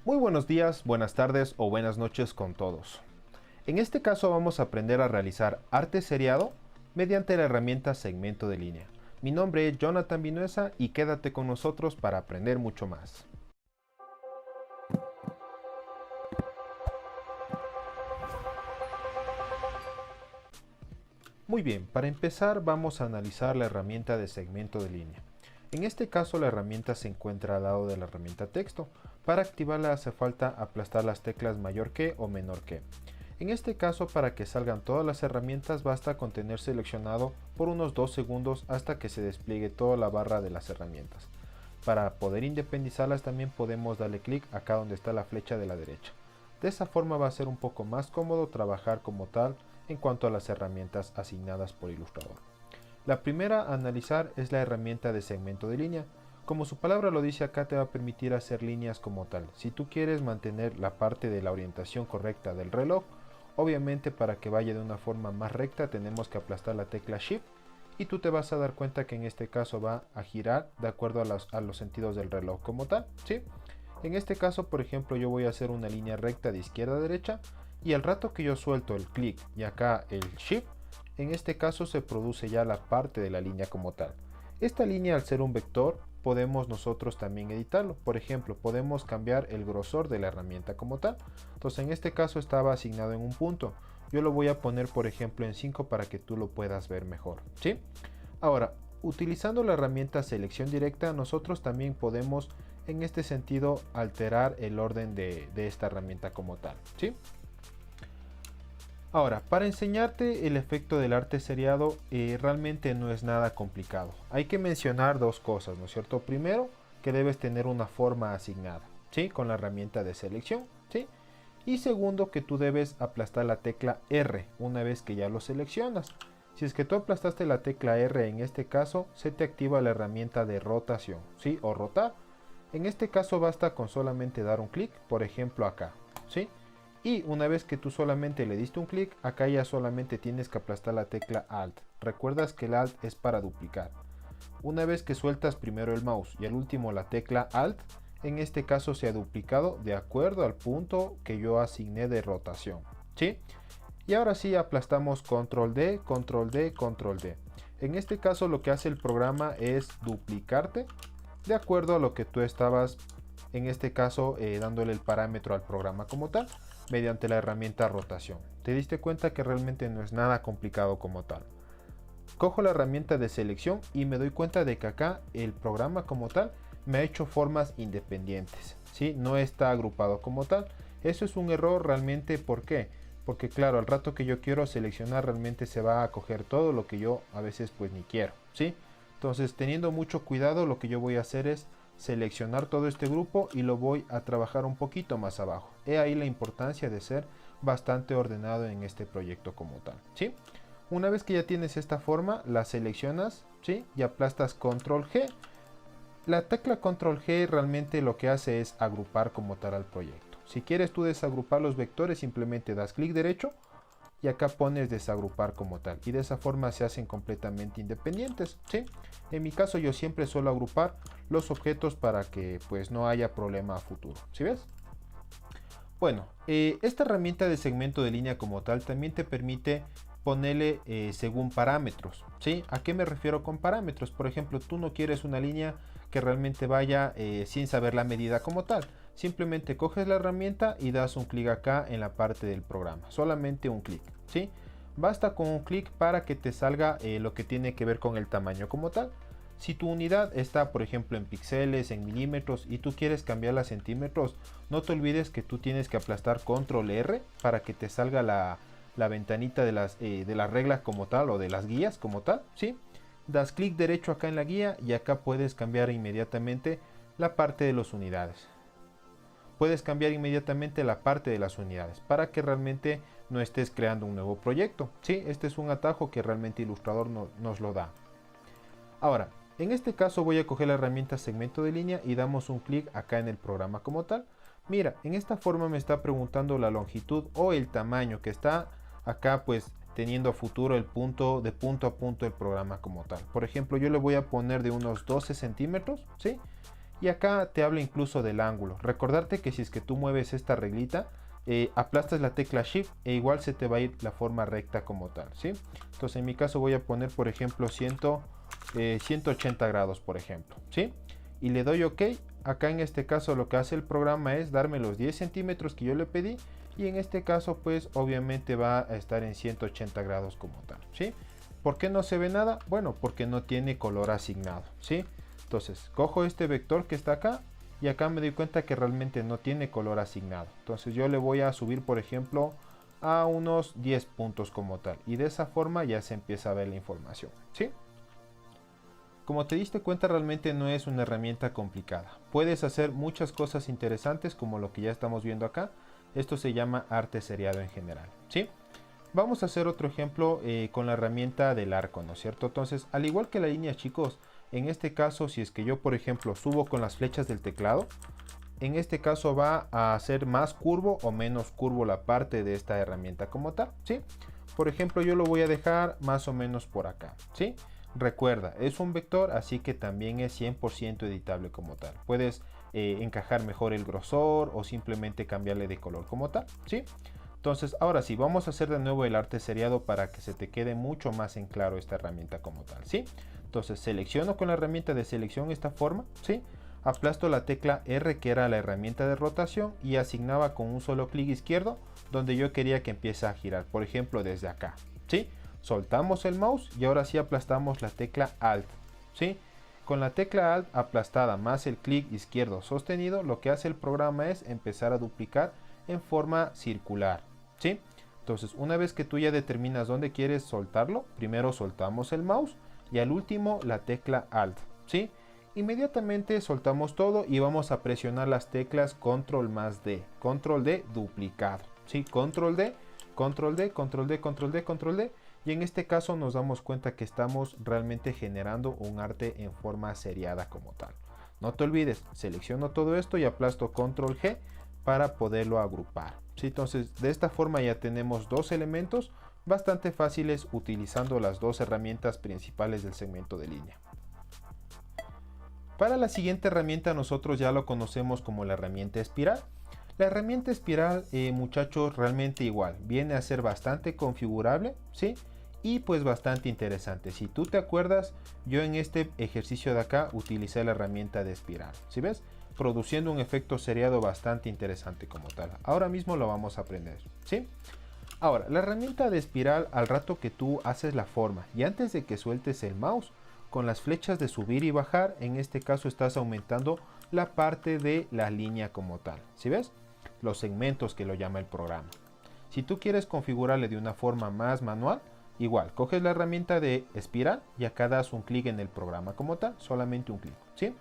Muy buenos días, buenas tardes o buenas noches con todos. En este caso vamos a aprender a realizar arte seriado mediante la herramienta segmento de línea. Mi nombre es Jonathan Vinuesa y quédate con nosotros para aprender mucho más. Muy bien, para empezar vamos a analizar la herramienta de segmento de línea. En este caso la herramienta se encuentra al lado de la herramienta texto. Para activarla hace falta aplastar las teclas mayor que o menor que. En este caso, para que salgan todas las herramientas basta con tener seleccionado por unos 2 segundos hasta que se despliegue toda la barra de las herramientas. Para poder independizarlas también podemos darle clic acá donde está la flecha de la derecha. De esa forma va a ser un poco más cómodo trabajar como tal en cuanto a las herramientas asignadas por Illustrator. La primera a analizar es la herramienta de segmento de línea. Como su palabra lo dice, acá te va a permitir hacer líneas como tal. Si tú quieres mantener la parte de la orientación correcta del reloj, obviamente para que vaya de una forma más recta tenemos que aplastar la tecla Shift y tú te vas a dar cuenta que en este caso va a girar de acuerdo a los sentidos del reloj como tal, ¿sí? En este caso, por ejemplo, yo voy a hacer una línea recta de izquierda a derecha y al rato que yo suelto el clic y acá el Shift, en este caso se produce ya la parte de la línea como tal. Esta línea, al ser un vector, podemos nosotros también editarlo. Por ejemplo, podemos cambiar el grosor de la herramienta como tal. Entonces en este caso estaba asignado en un punto. Yo lo voy a poner por ejemplo en 5 para que tú lo puedas ver mejor, ¿sí? Ahora, utilizando la herramienta selección directa, nosotros también podemos en este sentido alterar el orden de esta herramienta como tal, ¿sí? Ahora, para enseñarte el efecto del arte seriado realmente no es nada complicado. Hay que mencionar dos cosas, ¿no es cierto? Primero, que debes tener una forma asignada, ¿sí? Con la herramienta de selección, ¿sí? Y segundo, que tú debes aplastar la tecla R una vez que ya lo seleccionas. Si es que tú aplastaste la tecla R en este caso, se te activa la herramienta de rotación, ¿sí? O rotar. En este caso basta con solamente dar un clic, por ejemplo acá, ¿sí? Y una vez que tú solamente le diste un clic, acá ya solamente tienes que aplastar la tecla Alt. Recuerdas que el Alt es para duplicar. Una vez que sueltas primero el mouse y al último la tecla Alt, en este caso se ha duplicado de acuerdo al punto que yo asigné de rotación, ¿sí? Y ahora sí aplastamos Control D, Control D, Control D. En este caso lo que hace el programa es duplicarte de acuerdo a lo que tú estabas, en este caso, dándole el parámetro al programa como tal, mediante la herramienta rotación. Te diste cuenta que realmente no es nada complicado como tal. Cojo la herramienta de selección y me doy cuenta de que acá el programa como tal me ha hecho formas independientes, ¿sí? No está agrupado como tal. Eso es un error realmente. ¿Por qué? Porque claro, al rato que yo quiero seleccionar realmente se va a coger todo lo que yo a veces pues ni quiero, ¿sí? Entonces, teniendo mucho cuidado, lo que yo voy a hacer es seleccionar todo este grupo y lo voy a trabajar un poquito más abajo. He ahí la importancia de ser bastante ordenado en este proyecto como tal, ¿sí? Una vez que ya tienes esta forma, la seleccionas, ¿sí? Y aplastas Control G. La tecla Control G realmente lo que hace es agrupar como tal al proyecto. Si quieres tú desagrupar los vectores, simplemente das clic derecho y acá pones desagrupar como tal, y de esa forma se hacen completamente independientes, ¿sí? En mi caso yo siempre suelo agrupar los objetos para que pues no haya problema a futuro, ¿sí ves? Bueno, esta herramienta de segmento de línea como tal también te permite ponerle según parámetros, ¿sí? ¿A qué me refiero con parámetros? Por ejemplo, tú no quieres una línea que realmente vaya sin saber la medida como tal. Simplemente coges la herramienta y das un clic acá en la parte del programa. Solamente un clic, ¿sí? Basta con un clic para que te salga lo que tiene que ver con el tamaño como tal. Si tu unidad está, por ejemplo, en píxeles, en milímetros y tú quieres cambiarla a centímetros, no te olvides que tú tienes que aplastar Control R para que te salga la ventanita de las reglas como tal o de las guías como tal, ¿sí? Das clic derecho acá en la guía y acá puedes cambiar inmediatamente la parte de las unidades. Puedes cambiar inmediatamente la parte de las unidades para que realmente no estés creando un nuevo proyecto, ¿sí? Este es un atajo que realmente Illustrator nos lo da. Ahora, en este caso voy a coger la herramienta segmento de línea y damos un clic acá en el programa como tal. Mira, en esta forma me está preguntando la longitud o el tamaño que está acá pues teniendo a futuro el punto de punto a punto del programa como tal. Por ejemplo, yo le voy a poner de unos 12 centímetros, ¿sí? Y acá te habla incluso del ángulo. Recordarte que si es que tú mueves esta reglita, aplastas la tecla Shift e igual se te va a ir la forma recta como tal, ¿sí? Entonces en mi caso voy a poner, por ejemplo, 180 grados, por ejemplo, ¿sí? Y le doy OK. Acá en este caso lo que hace el programa es darme los 10 centímetros que yo le pedí, y en este caso pues obviamente va a estar en 180 grados como tal, ¿sí? ¿Por qué no se ve nada? Bueno, porque no tiene color asignado, ¿sí? Entonces cojo este vector que está acá y acá me doy cuenta que realmente no tiene color asignado. Entonces yo le voy a subir, por ejemplo, a unos 10 puntos como tal, y de esa forma ya se empieza a ver la información, ¿sí? Como te diste cuenta, realmente no es una herramienta complicada. Puedes hacer muchas cosas interesantes como lo que ya estamos viendo acá. Esto se llama arte seriado en general, ¿sí? Vamos a hacer otro ejemplo con la herramienta del arco, ¿no es cierto? Entonces, al igual que la línea, chicos, en este caso, si es que yo, por ejemplo, subo con las flechas del teclado, en este caso va a ser más curvo o menos curvo la parte de esta herramienta como tal, ¿sí? Por ejemplo, yo lo voy a dejar más o menos por acá, ¿sí? Recuerda, es un vector, así que también es 100% editable como tal. Puedes encajar mejor el grosor o simplemente cambiarle de color como tal, ¿sí? Entonces, ahora sí, vamos a hacer de nuevo el arte seriado para que se te quede mucho más en claro esta herramienta como tal, ¿sí? Entonces, selecciono con la herramienta de selección esta forma, ¿sí? Aplasto la tecla R, que era la herramienta de rotación, y asignaba con un solo clic izquierdo donde yo quería que empiece a girar, por ejemplo, desde acá, ¿sí? Soltamos el mouse y ahora sí aplastamos la tecla Alt, ¿sí? Con la tecla Alt aplastada más el clic izquierdo sostenido, lo que hace el programa es empezar a duplicar en forma circular, ¿sí? Entonces, una vez que tú ya determinas dónde quieres soltarlo, primero soltamos el mouse y al último la tecla Alt, ¿sí? Inmediatamente soltamos todo y vamos a presionar las teclas Control más D, Control D duplicado, ¿sí? Control D, Control D, Control D, Control D, Control D. Y en este caso nos damos cuenta que estamos realmente generando un arte en forma seriada como tal. No te olvides, selecciono todo esto y aplasto Control G para poderlo agrupar, ¿sí? Entonces, de esta forma ya tenemos dos elementos bastante fáciles utilizando las dos herramientas principales del segmento de línea. Para la siguiente herramienta nosotros ya lo conocemos como la herramienta espiral. La herramienta espiral, muchachos, realmente igual, viene a ser bastante configurable, ¿sí? Y pues bastante interesante. Si tú te acuerdas, yo en este ejercicio de acá utilicé la herramienta de espiral, ¿sí ves? Produciendo un efecto seriado bastante interesante como tal. Ahora mismo lo vamos a aprender, ¿sí? Ahora, la herramienta de espiral, al rato que tú haces la forma y antes de que sueltes el mouse, con las flechas de subir y bajar, en este caso estás aumentando la parte de la línea como tal, ¿sí ves? Los segmentos que lo llama el programa. Si tú quieres configurarle de una forma más manual, igual, coges la herramienta de espiral y acá das un clic en el programa como tal, solamente un clic, ¿sí?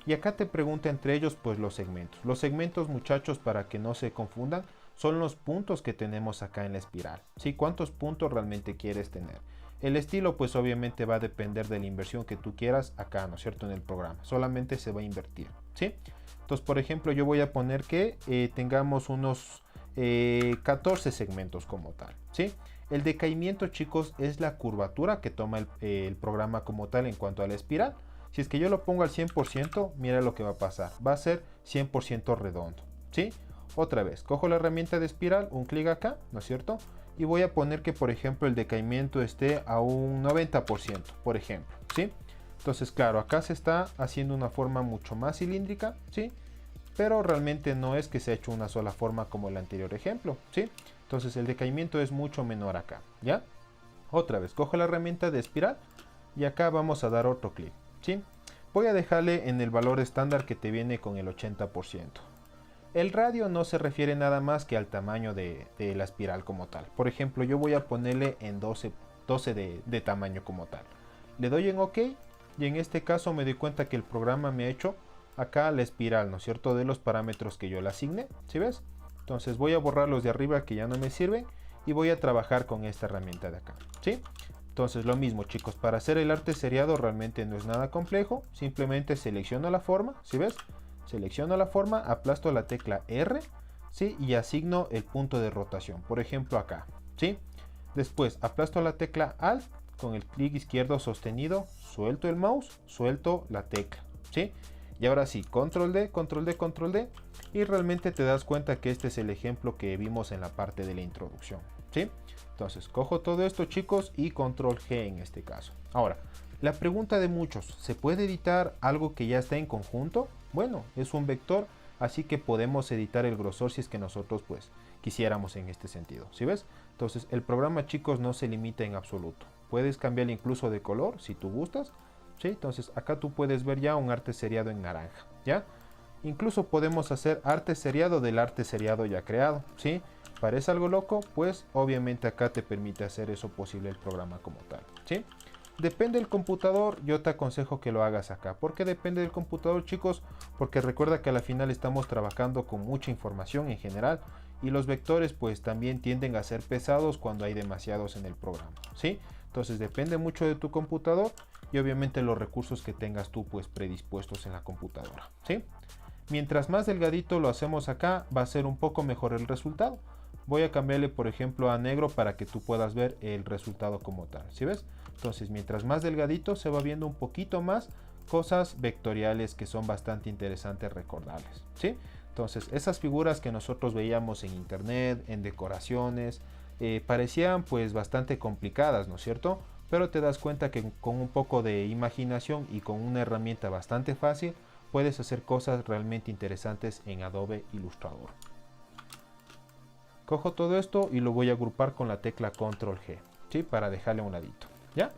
Y acá te pregunta entre ellos pues los segmentos. Los segmentos, muchachos, para que no se confundan, son los puntos que tenemos acá en la espiral, ¿sí? ¿Cuántos puntos realmente quieres tener? El estilo pues obviamente va a depender de la inversión que tú quieras acá, ¿no es cierto? En el programa, solamente se va a invertir, ¿sí? Entonces, por ejemplo, yo voy a poner que tengamos unos 14 segmentos como tal, ¿sí? El decaimiento, chicos, es la curvatura que toma el programa como tal en cuanto a la espiral. Si es que yo lo pongo al 100%, mira lo que va a pasar. Va a ser 100% redondo, ¿sí? Otra vez, cojo la herramienta de espiral, un clic acá, ¿no es cierto? Y voy a poner que, por ejemplo, el decaimiento esté a un 90%, por ejemplo, ¿sí? Entonces, claro, acá se está haciendo una forma mucho más cilíndrica, ¿sí? Pero realmente no es que se ha hecho una sola forma como el anterior ejemplo, ¿sí? Entonces el decaimiento es mucho menor acá, ¿ya? Otra vez, cojo la herramienta de espiral y acá vamos a dar otro clic, ¿sí? Voy a dejarle en el valor estándar que te viene con el 80%. El radio no se refiere nada más que al tamaño de la espiral como tal. Por ejemplo, yo voy a ponerle en 12 de tamaño como tal. Le doy en OK y en este caso me doy cuenta que el programa me ha hecho acá la espiral, ¿no es cierto? De los parámetros que yo le asigné, ¿sí ves? Entonces voy a borrar los de arriba que ya no me sirven y voy a trabajar con esta herramienta de acá, ¿sí? Entonces lo mismo, chicos, para hacer el arte seriado realmente no es nada complejo, simplemente selecciono la forma, ¿sí ves? Selecciono la forma, aplasto la tecla R, ¿sí? Y asigno el punto de rotación, por ejemplo acá, ¿sí? Después aplasto la tecla Alt, con el clic izquierdo sostenido, suelto el mouse, suelto la tecla, ¿sí? Y ahora sí, control D, control D, control D. Y realmente te das cuenta que este es el ejemplo que vimos en la parte de la introducción, ¿sí? Entonces cojo todo esto, chicos, y control G en este caso. Ahora, la pregunta de muchos, ¿se puede editar algo que ya está en conjunto? Bueno, es un vector, así que podemos editar el grosor si es que nosotros pues quisiéramos en este sentido, ¿sí ves? Entonces el programa, chicos, no se limita en absoluto. Puedes cambiar incluso de color si tú gustas, ¿sí? Entonces acá tú puedes ver ya un arte seriado en naranja, ¿ya? Incluso podemos hacer arte seriado del arte seriado ya creado, ¿sí? ¿Parece algo loco? Pues obviamente acá te permite hacer eso posible el programa como tal, ¿sí? Depende del computador, yo te aconsejo que lo hagas acá. ¿Por qué depende del computador, chicos? Porque recuerda que a la final estamos trabajando con mucha información en general y los vectores pues también tienden a ser pesados cuando hay demasiados en el programa, ¿sí? Entonces depende mucho de tu computador y obviamente los recursos que tengas tú pues predispuestos en la computadora, ¿sí? Mientras más delgadito lo hacemos acá, va a ser un poco mejor el resultado. Voy a cambiarle por ejemplo a negro para que tú puedas ver el resultado como tal, ¿sí ves? Entonces mientras más delgadito se va viendo un poquito más cosas vectoriales que son bastante interesantes recordarles, ¿sí? Entonces esas figuras que nosotros veíamos en internet, en decoraciones, parecían pues bastante complicadas, ¿no es cierto? Pero te das cuenta que con un poco de imaginación y con una herramienta bastante fácil puedes hacer cosas realmente interesantes en Adobe Illustrator. Cojo todo esto y lo voy a agrupar con la tecla Control G, ¿sí? Para dejarle a un ladito, ¿ya?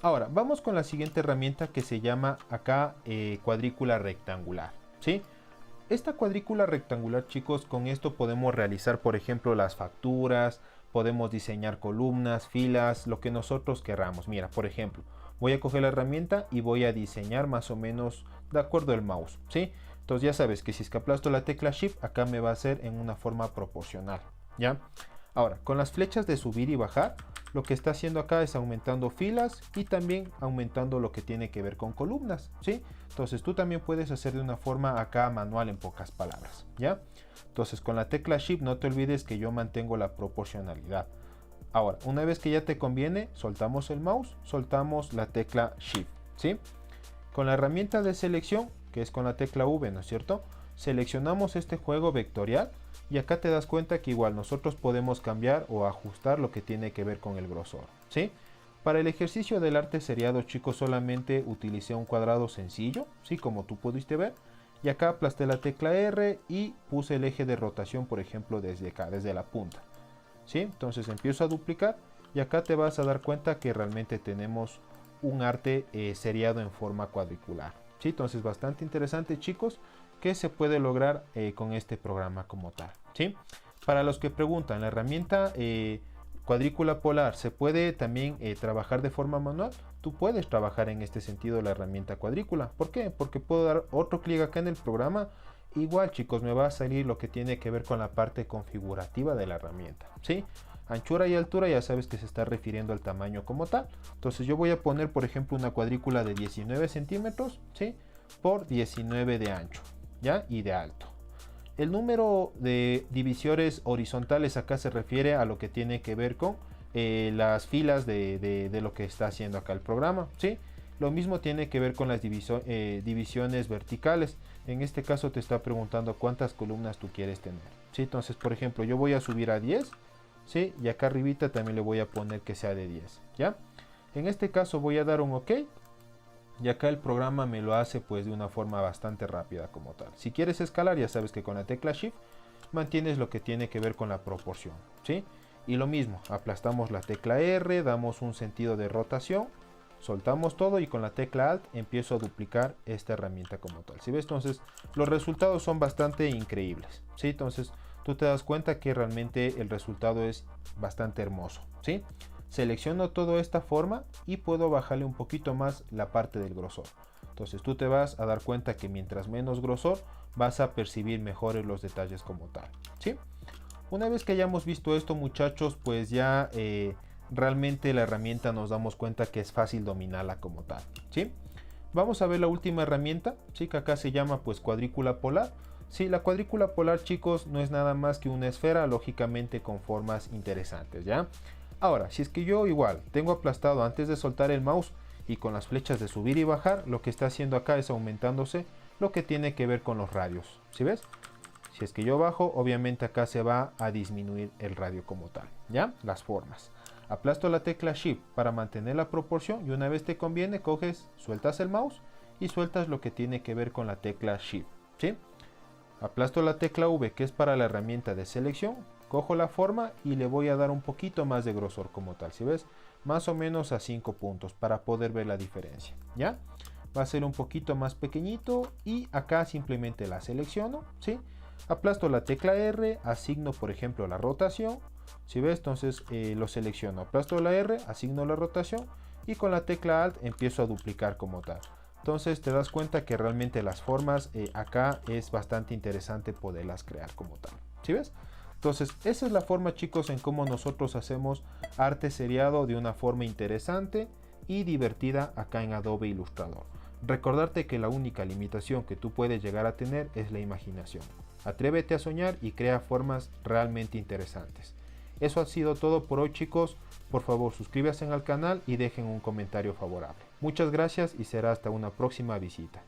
Ahora, vamos con la siguiente herramienta que se llama acá cuadrícula rectangular, ¿sí? Esta cuadrícula rectangular, chicos, con esto podemos realizar, por ejemplo, las facturas, podemos diseñar columnas, filas, lo que nosotros queramos. Mira, por ejemplo, voy a coger la herramienta y voy a diseñar más o menos de acuerdo al mouse, ¿sí? Entonces ya sabes que si es que aplasto la tecla Shift, acá me va a hacer en una forma proporcional, ¿ya? Ahora, con las flechas de subir y bajar, lo que está haciendo acá es aumentando filas y también aumentando lo que tiene que ver con columnas, ¿sí? Entonces tú también puedes hacer de una forma acá manual en pocas palabras, ¿ya? Entonces con la tecla Shift no te olvides que yo mantengo la proporcionalidad. Ahora, una vez que ya te conviene, soltamos el mouse, soltamos la tecla Shift, ¿sí? Con la herramienta de selección, que es con la tecla V, ¿no es cierto? Seleccionamos este juego vectorial y acá te das cuenta que igual nosotros podemos cambiar o ajustar lo que tiene que ver con el grosor, ¿sí? Para el ejercicio del arte seriado, chicos, solamente utilicé un cuadrado sencillo, ¿sí? Como tú pudiste ver. Y acá aplasté la tecla R y puse el eje de rotación, por ejemplo, desde acá, desde la punta, ¿sí? Entonces empiezo a duplicar y acá te vas a dar cuenta que realmente tenemos un arte seriado en forma cuadricular, ¿sí? Entonces bastante interesante, chicos, que se puede lograr con este programa como tal, ¿sí? Para los que preguntan, la herramienta cuadrícula polar se puede también trabajar de forma manual. Tú puedes trabajar en este sentido la herramienta cuadrícula. ¿Por qué? Porque puedo dar otro clic acá en el programa. Igual, chicos, me va a salir lo que tiene que ver con la parte configurativa de la herramienta, ¿sí? Anchura y altura ya sabes que se está refiriendo al tamaño como tal. Entonces yo voy a poner, por ejemplo, una cuadrícula de 19 centímetros, ¿sí? Por 19 de ancho, ¿ya? Y de alto. El número de divisores horizontales acá se refiere a lo que tiene que ver con las filas de lo que está haciendo acá el programa, ¿sí? Lo mismo tiene que ver con las divisiones verticales. En este caso te está preguntando cuántas columnas tú quieres tener, ¿sí? Entonces, por ejemplo, yo voy a subir a 10, ¿sí? Y acá arribita también le voy a poner que sea de 10, ¿ya? En este caso voy a dar un OK. Y acá el programa me lo hace pues de una forma bastante rápida como tal. Si quieres escalar, ya sabes que con la tecla Shift mantienes lo que tiene que ver con la proporción, ¿sí? Y lo mismo, aplastamos la tecla R, damos un sentido de rotación, soltamos todo y con la tecla Alt empiezo a duplicar esta herramienta como tal. ¿Sí ves? Entonces los resultados son bastante increíbles, ¿sí? Entonces tú te das cuenta que realmente el resultado es bastante hermoso, ¿sí? Selecciono todo de esta forma y puedo bajarle un poquito más la parte del grosor. Entonces tú te vas a dar cuenta que mientras menos grosor vas a percibir mejores los detalles como tal, ¿sí? Una vez que hayamos visto esto, muchachos, pues ya realmente la herramienta nos damos cuenta que es fácil dominarla como tal, ¿sí? Vamos a ver la última herramienta, ¿sí? Que acá se llama pues cuadrícula polar. Sí, la cuadrícula polar, chicos, no es nada más que una esfera, lógicamente con formas interesantes, ¿ya? Ahora, si es que yo igual tengo aplastado antes de soltar el mouse y con las flechas de subir y bajar, lo que está haciendo acá es aumentándose lo que tiene que ver con los radios. ¿Sí ves? Si es que yo bajo, obviamente acá se va a disminuir el radio como tal. ¿Ya? Las formas. Aplasto la tecla Shift para mantener la proporción y una vez te conviene, coges, sueltas el mouse y sueltas lo que tiene que ver con la tecla Shift. ¿Sí? Aplasto la tecla V, que es para la herramienta de selección, cojo la forma y le voy a dar un poquito más de grosor como tal. ¿Sí ves? Más o menos a 5 puntos para poder ver la diferencia. ¿Ya? Va a ser un poquito más pequeñito y acá simplemente la selecciono. ¿Sí? Aplasto la tecla R, asigno por ejemplo la rotación. Si ves, entonces lo selecciono, aplasto la R, asigno la rotación y con la tecla Alt empiezo a duplicar como tal. Entonces te das cuenta que realmente las formas acá es bastante interesante poderlas crear como tal. ¿Sí ves? Entonces esa es la forma, chicos, en cómo nosotros hacemos arte seriado de una forma interesante y divertida acá en Adobe Illustrator. Recordarte que la única limitación que tú puedes llegar a tener es la imaginación. Atrévete a soñar y crea formas realmente interesantes. Eso ha sido todo por hoy, chicos. Por favor, suscríbanse al canal y dejen un comentario favorable. Muchas gracias y será hasta una próxima visita.